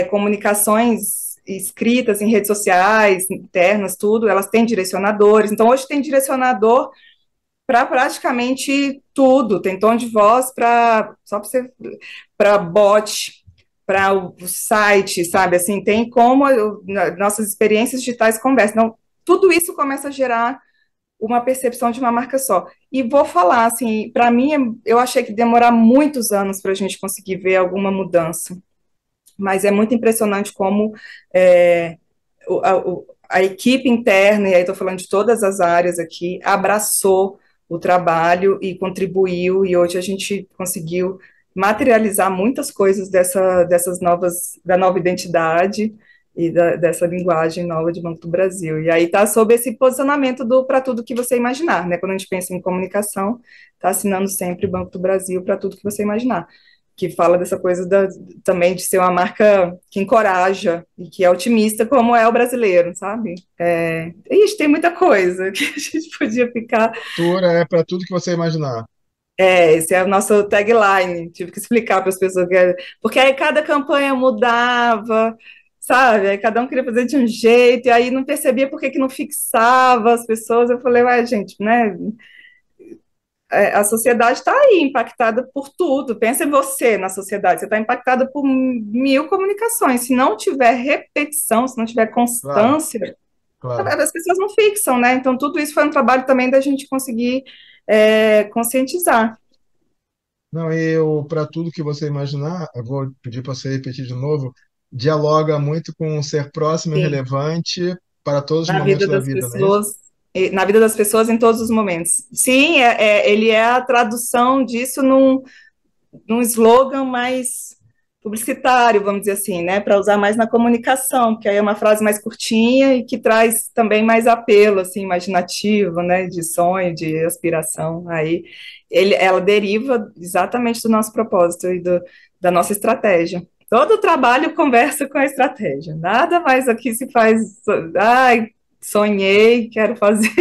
comunicações escritas em redes sociais, internas, tudo, elas têm direcionadores. Então, hoje tem direcionador para praticamente tudo, tem tom de voz para só para bot, para o site, sabe? Assim, tem como nossas experiências digitais conversam. Então, tudo isso começa a gerar uma percepção de uma marca só. E vou falar, assim, para mim, eu achei que demorar muitos anos para a gente conseguir ver alguma mudança, mas é muito impressionante como a equipe interna, e aí estou falando de todas as áreas aqui, abraçou o trabalho e contribuiu, e hoje a gente conseguiu materializar muitas coisas da nova identidade e dessa linguagem nova de Banco do Brasil. E aí está sob esse posicionamento do para tudo que você imaginar, né? Quando a gente pensa em comunicação, está assinando sempre Banco do Brasil para tudo que você imaginar, que fala dessa coisa também de ser uma marca que encoraja e que é otimista, como é o brasileiro, sabe? Ixi, tem muita coisa que a gente podia ficar. Cultura é para tudo que você imaginar. Esse é o nosso tagline. Tive que explicar para as pessoas, porque aí cada campanha mudava, sabe? Aí cada um queria fazer de um jeito, e aí não percebia por que que não fixava as pessoas. Eu falei, ué, gente, né? A sociedade está aí, impactada por tudo. Pensa em você na sociedade, você está impactada por mil comunicações. Se não tiver repetição, se não tiver Claro, constância, claro. as pessoas não fixam, né? Então, tudo isso foi um trabalho também da gente conseguir conscientizar. Não, eu, para tudo que você imaginar, eu vou pedir para você repetir de novo, dialoga muito com ser próximo e Sim, relevante para todos os na momentos vida da das vida, não é isso? pessoas, na vida das pessoas em todos os momentos. Sim, ele é a tradução disso num slogan mais publicitário, vamos dizer assim, né, para usar mais na comunicação, que aí é uma frase mais curtinha e que traz também mais apelo, assim, imaginativo, né, de sonho, de aspiração. Aí ela deriva exatamente do nosso propósito e da nossa estratégia. Todo o trabalho conversa com a estratégia. Nada mais aqui se faz, ai, sonhei, quero fazer.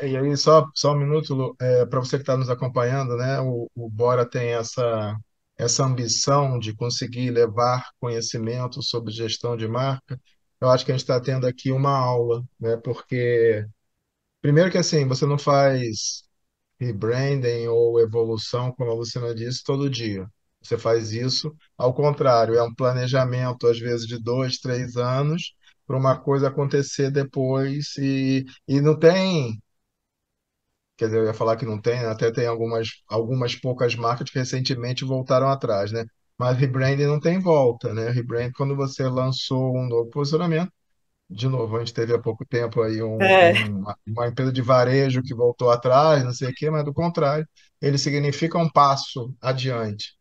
E aí, só um minuto, Lu, para você que está nos acompanhando, né? O Bora tem essa ambição de conseguir levar conhecimento sobre gestão de marca. Eu acho que a gente está tendo aqui uma aula, né? Porque, primeiro que assim, você não faz rebranding ou evolução, como a Luciana disse, todo dia. Você faz isso, ao contrário, é um planejamento, às vezes, de 2, 3 anos, para uma coisa acontecer depois e não tem. Quer dizer, eu ia falar que não tem, né? Até tem algumas poucas marcas que recentemente voltaram atrás, né? Mas rebranding não tem volta, né? Rebranding, quando você lançou um novo posicionamento, de novo, a gente teve há pouco tempo aí É, uma empresa de varejo que voltou atrás, não sei o quê, mas do contrário, ele significa um passo adiante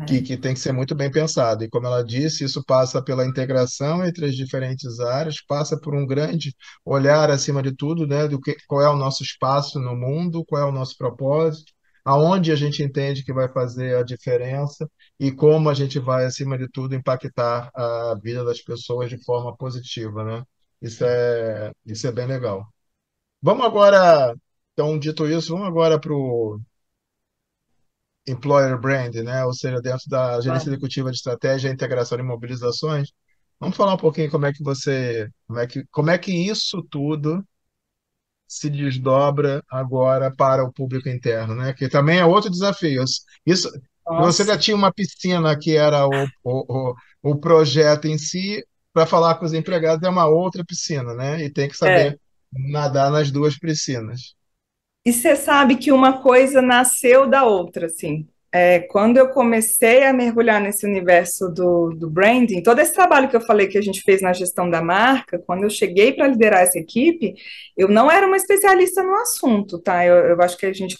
que tem que ser muito bem pensado. E como ela disse, isso passa pela integração entre as diferentes áreas, passa por um grande olhar acima de tudo, né, qual é o nosso espaço no mundo, qual é o nosso propósito, aonde a gente entende que vai fazer a diferença e como a gente vai, acima de tudo, impactar a vida das pessoas de forma positiva, né? Isso é bem legal. Vamos agora, então, dito isso, vamos agora para o employer brand, né? Ou seja, dentro da gerência vamos. executiva de estratégia, integração e mobilizações. Vamos falar um pouquinho como é que isso tudo se desdobra agora para o público interno, né? Que também é outro desafio. Isso, você já Nossa. tinha uma piscina que era o projeto em si, para falar com os empregados é uma outra piscina, né? E tem que É. saber nadar nas duas piscinas. E você sabe que uma coisa nasceu da outra, assim. Quando eu comecei a mergulhar nesse universo do branding, todo esse trabalho que eu falei que a gente fez na gestão da marca, quando eu cheguei para liderar essa equipe, eu não era uma especialista no assunto, tá? Eu acho que a gente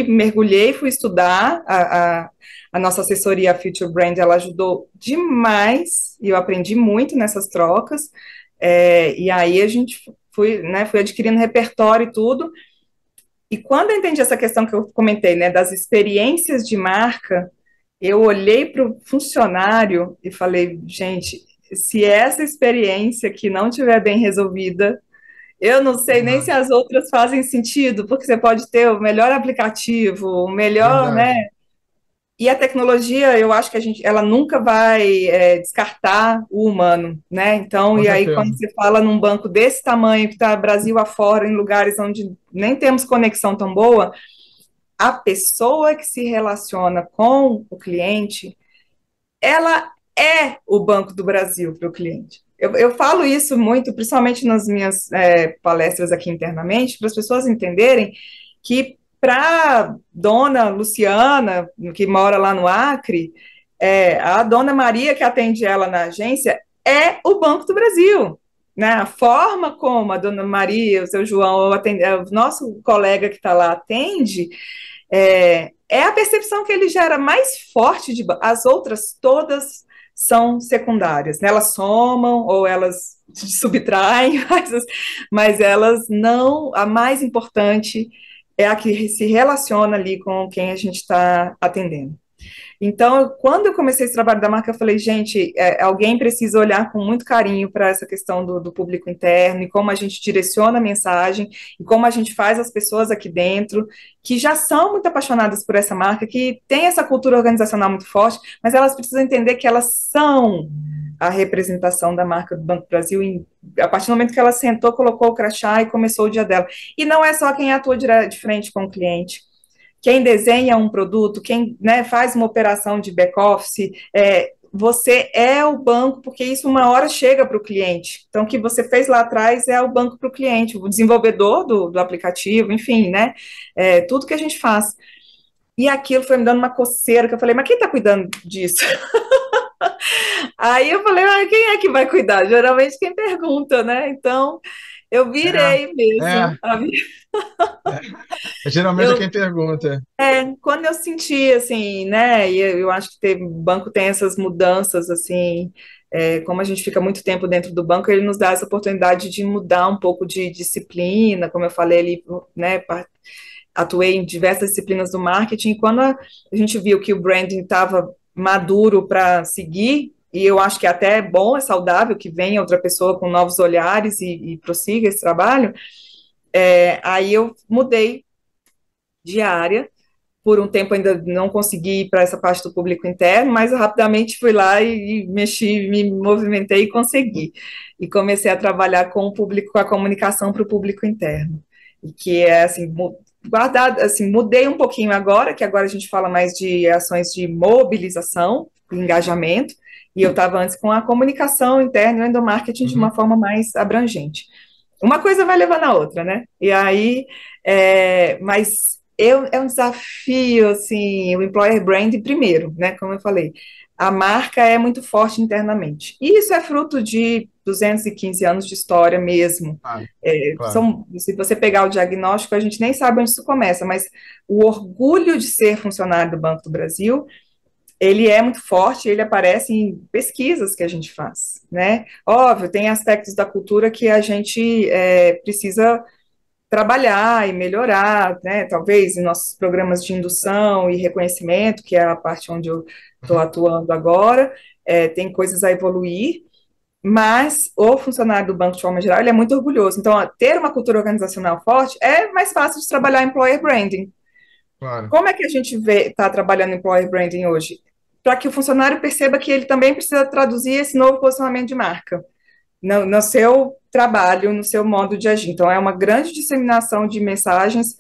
mergulhei, fui estudar, a nossa assessoria, a Future Brand, ela ajudou demais, e eu aprendi muito nessas trocas, e aí a gente fui adquirindo repertório e tudo, e quando eu entendi essa questão que eu comentei, né, das experiências de marca, eu olhei para o funcionário e falei, gente, se essa experiência aqui não estiver bem resolvida, eu não sei nem se Verdade. as outras fazem sentido, porque você pode ter o melhor aplicativo, o melhor, né? Verdade. E a tecnologia, eu acho que ela nunca vai descartar o humano, né? Então, Com e aí quando certeza. você fala num banco desse tamanho, que está Brasil afora, em lugares onde nem temos conexão tão boa, a pessoa que se relaciona com o cliente, ela é o Banco do Brasil para o cliente. Eu falo isso muito, principalmente nas minhas palestras aqui internamente, para as pessoas entenderem que para dona Luciana, que mora lá no Acre, a dona Maria que atende ela na agência é o Banco do Brasil. Né? A forma como a dona Maria, o seu João, o nosso colega que está lá atende, é a percepção que ele gera mais forte as outras todas são secundárias, né? Elas somam ou elas subtraem, mas elas não, a mais importante é a que se relaciona ali com quem a gente está atendendo. Então, quando eu comecei esse trabalho da marca, eu falei, gente, alguém precisa olhar com muito carinho para essa questão do público interno e como a gente direciona a mensagem e como a gente faz as pessoas aqui dentro, que já são muito apaixonadas por essa marca, que tem essa cultura organizacional muito forte, mas elas precisam entender que elas são a representação da marca do Banco do Brasil, a partir do momento que ela sentou, colocou o crachá e começou o dia dela. E não é só quem atua de frente com o cliente. Quem desenha um produto, quem, né, faz uma operação de back-office, você é o banco, porque isso uma hora chega para o cliente. Então, o que você fez lá atrás é o banco para o cliente, o desenvolvedor do aplicativo, enfim, né? Tudo que a gente faz. E aquilo foi me dando uma coceira, que eu falei, mas quem está cuidando disso? Aí eu falei, quem é que vai cuidar? Geralmente quem pergunta, né? Então, eu É, virei mesmo. é, geralmente é Eu, quem pergunta. quando eu senti, assim, né? E eu acho que o banco tem essas mudanças, assim, como a gente fica muito tempo dentro do banco, ele nos dá essa oportunidade de mudar um pouco de disciplina, como eu falei ali, né? Atuei em diversas disciplinas do marketing, e quando a gente viu que o branding estava maduro para seguir, e eu acho que até é bom, é saudável que venha outra pessoa com novos olhares e prossiga esse trabalho, aí eu mudei de área. Por um tempo ainda não consegui ir para essa parte do público interno, mas eu rapidamente fui lá e mexi, me movimentei e consegui. E comecei a trabalhar com o público, com a comunicação para o público interno. E que é assim, guardado, assim, mudei um pouquinho agora, que agora a gente fala mais de ações de mobilização, engajamento, e eu estava antes com a comunicação interna e o endomarketing de uma Uhum, forma mais abrangente. Uma coisa vai levando a outra, né? E aí, mas é um desafio, assim, o employer brand primeiro, né? Como eu falei, a marca é muito forte internamente. E isso é fruto de 215 anos de história mesmo. claro, claro. Se você pegar o diagnóstico, a gente nem sabe onde isso começa, mas o orgulho de ser funcionário do Banco do Brasil, ele é muito forte, ele aparece em pesquisas que a gente faz, né? Óbvio, tem aspectos da cultura que a gente precisa trabalhar e melhorar, né? Talvez em nossos programas de indução e reconhecimento, que é a parte onde eu estou Uhum, atuando agora, tem coisas a evoluir, mas o funcionário do banco, de forma geral, ele é muito orgulhoso. Então, ter uma cultura organizacional forte é mais fácil de trabalhar employer branding. claro. Como é que a gente está trabalhando employer branding hoje? Para que o funcionário perceba que ele também precisa traduzir esse novo posicionamento de marca no seu trabalho, no seu modo de agir. Então, é uma grande disseminação de mensagens.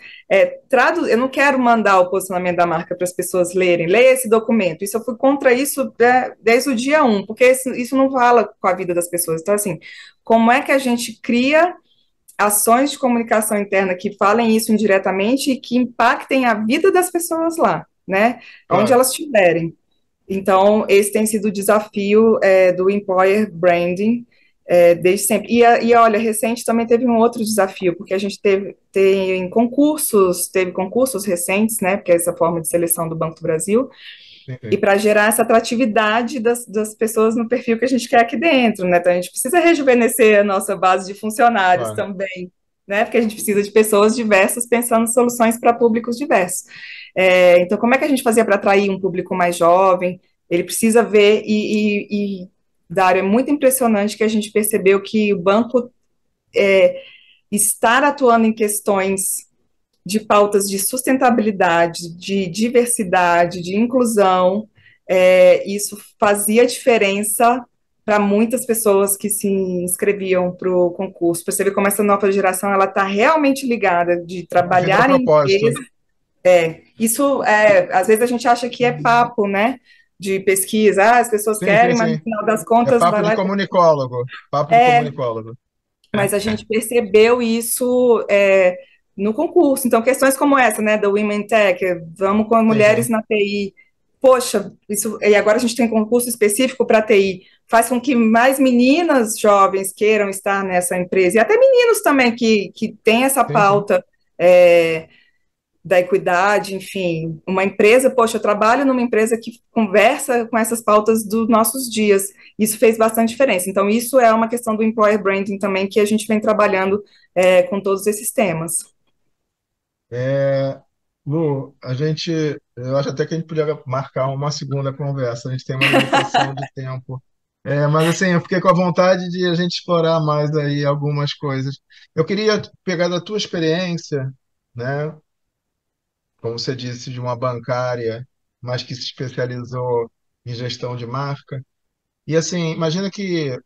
Eu não quero mandar o posicionamento da marca para as pessoas lerem, leia esse documento. Isso eu fui contra isso, desde o dia um, porque isso não fala com a vida das pessoas. Então, assim, como é que a gente cria ações de comunicação interna que falem isso indiretamente e que impactem a vida das pessoas lá, né? Onde Claro. elas estiverem. Então, esse tem sido o desafio do employer branding desde sempre. E olha, recente também teve um outro desafio, porque a gente teve concursos recentes, né? Porque é essa forma de seleção do Banco do Brasil, Sim, e sim, para gerar essa atratividade das pessoas no perfil que a gente quer aqui dentro, né? Então, a gente precisa rejuvenescer a nossa base de funcionários claro. também, né? Porque a gente precisa de pessoas diversas pensando em soluções para públicos diversos. Então, como é que a gente fazia para atrair um público mais jovem? Ele precisa ver Dário, é muito impressionante que a gente percebeu que o banco estar atuando em questões de pautas de sustentabilidade, de diversidade, de inclusão, isso fazia diferença para muitas pessoas que se inscreviam para o concurso. Para você ver como essa nova geração ela está realmente ligada de A vida a trabalhar em propósito. empresas. Isso, às vezes a gente acha que é papo, né? De pesquisa, as pessoas Sim, sim, querem, mas no sim. final das É contas vai papo de lá. comunicólogo. Papo de É, comunicólogo. mas a gente percebeu isso no concurso. Então, questões como essa, né, da Women Tech, vamos com Sim, mulheres sim. na TI. Poxa, isso, e agora a gente tem concurso específico para TI, faz com que mais meninas jovens queiram estar nessa empresa, e até meninos também que têm essa Sim, sim. pauta da equidade, enfim, uma empresa, poxa, eu trabalho numa empresa que conversa com essas pautas dos nossos dias. Isso fez bastante diferença. Então, isso é uma questão do employer branding também que a gente vem trabalhando com todos esses temas. É, Lu, eu acho até que a gente podia marcar uma segunda conversa. A gente tem uma limitação de tempo. Mas assim, eu fiquei com a vontade de a gente explorar mais aí algumas coisas. Eu queria pegar da tua experiência, né? Como você disse, de uma bancária, mas que se especializou em gestão de marca. E assim, imagina que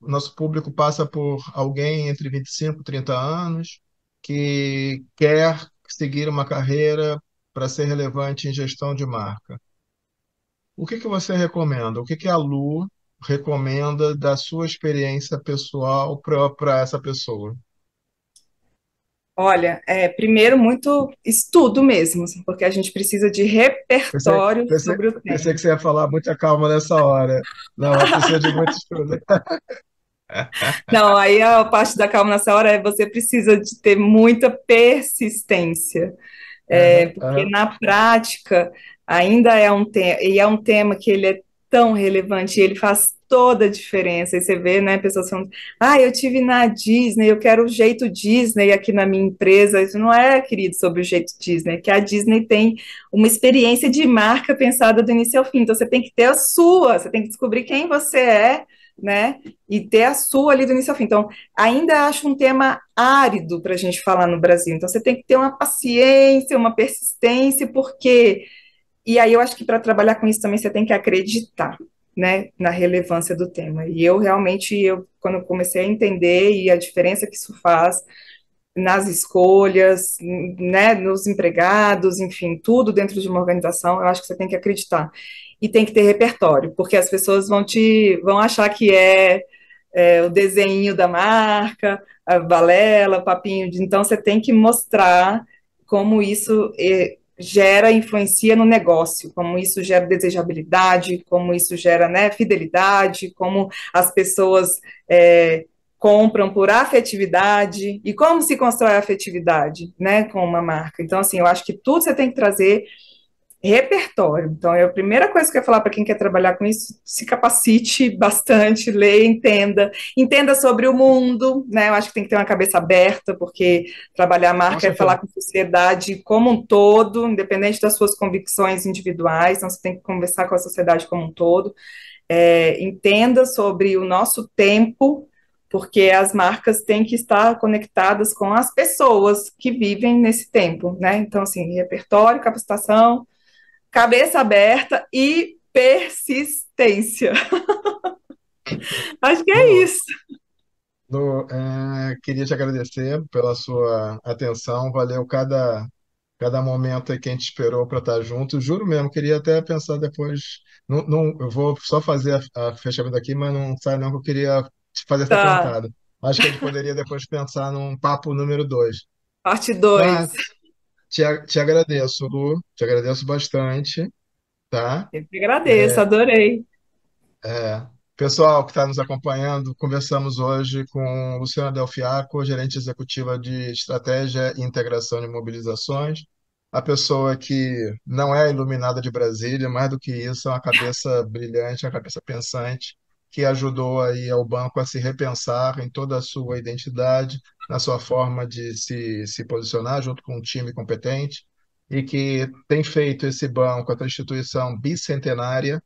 o nosso público passa por alguém entre 25 e 30 anos que quer seguir uma carreira para ser relevante em gestão de marca. O que que você recomenda? O que que a Lu recomenda da sua experiência pessoal para essa pessoa? Olha, primeiro muito estudo mesmo, assim, porque a gente precisa de Pensei, repertório pensei, sobre o pensei tema. que você ia falar muita calma nessa hora. Não, ela precisa de muito estudo. Não, aí a parte da calma nessa hora é você precisa de ter muita persistência. Aham, Porque aham. na prática ainda é um tema, e é um tema que ele é tão relevante, e ele faz toda a diferença. E você vê, né, pessoas falando, eu tive na Disney, eu quero o jeito Disney aqui na minha empresa. Isso não é, querido, sobre o jeito Disney, que a Disney tem uma experiência de marca pensada do início ao fim. Então você tem que ter a sua, você tem que descobrir quem você é, né? E ter a sua ali do início ao fim. Então, ainda acho um tema árido para a gente falar no Brasil. Então, você tem que ter uma paciência, uma persistência, porque. E aí, eu acho que para trabalhar com isso também você tem que acreditar, né, na relevância do tema. E eu realmente, quando eu comecei a entender e a diferença que isso faz nas escolhas, né, nos empregados, enfim, tudo dentro de uma organização, eu acho que você tem que acreditar. E tem que ter repertório, porque as pessoas vão achar que o desenho da marca, a balela, o papinho. Então, você tem que mostrar como isso gera, influencia no negócio, como isso gera desejabilidade, como isso gera, né, fidelidade, como as pessoas compram por afetividade e como se constrói a afetividade, né, com uma marca. Então, assim, eu acho que tudo você tem que trazer repertório. Então, a primeira coisa que eu ia falar para quem quer trabalhar com isso, se capacite bastante, leia, entenda sobre o mundo, né? Eu acho que tem que ter uma cabeça aberta, porque trabalhar a Com marca é certeza. falar com a sociedade como um todo, independente das suas convicções individuais, então você tem que conversar com a sociedade como um todo. Entenda sobre o nosso tempo, porque as marcas têm que estar conectadas com as pessoas que vivem nesse tempo, né? Então, assim, repertório, capacitação, cabeça aberta e persistência. Acho que é Lu, isso. queria te agradecer pela sua atenção. Valeu cada momento aí que a gente esperou para estar junto. Juro mesmo, queria até pensar depois. Não, eu vou só fazer a fechamento aqui, mas não sai não que eu queria te fazer essa Tá, cantada. Acho que a gente poderia depois pensar num papo número 2. parte Tá? 2. Te agradeço, Lu. Te agradeço bastante, tá? Eu que agradeço, adorei. É, pessoal que está nos acompanhando, conversamos hoje com Luciana Delfiaco, gerente executiva de estratégia e integração de mobilizações, a pessoa que não é a iluminada de Brasília, mais do que isso, é uma cabeça brilhante, uma cabeça pensante, que ajudou aí ao banco a se repensar em toda a sua identidade, na sua forma de se posicionar junto com um time competente, e que tem feito esse banco, essa instituição bicentenária,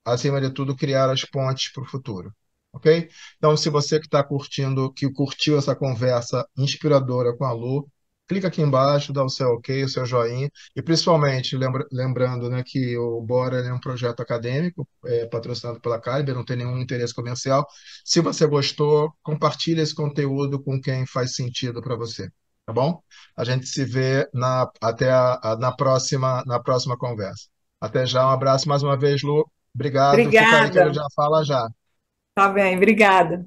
acima de tudo, criar as pontes para o futuro. Ok? Então, se você que está curtindo, que curtiu essa conversa inspiradora com a Lu, clica aqui embaixo, dá o seu ok, o seu joinha, e principalmente lembrando, né, que o Bora é um projeto acadêmico, patrocinado pela Caliber, não tem nenhum interesse comercial. Se você gostou, compartilhe esse conteúdo com quem faz sentido para você, tá bom? A gente se vê até na próxima conversa. Até já, um abraço mais uma vez, Lu. Obrigado. Fica aí que a gente Obrigada. já fala já. Tá bem, obrigada.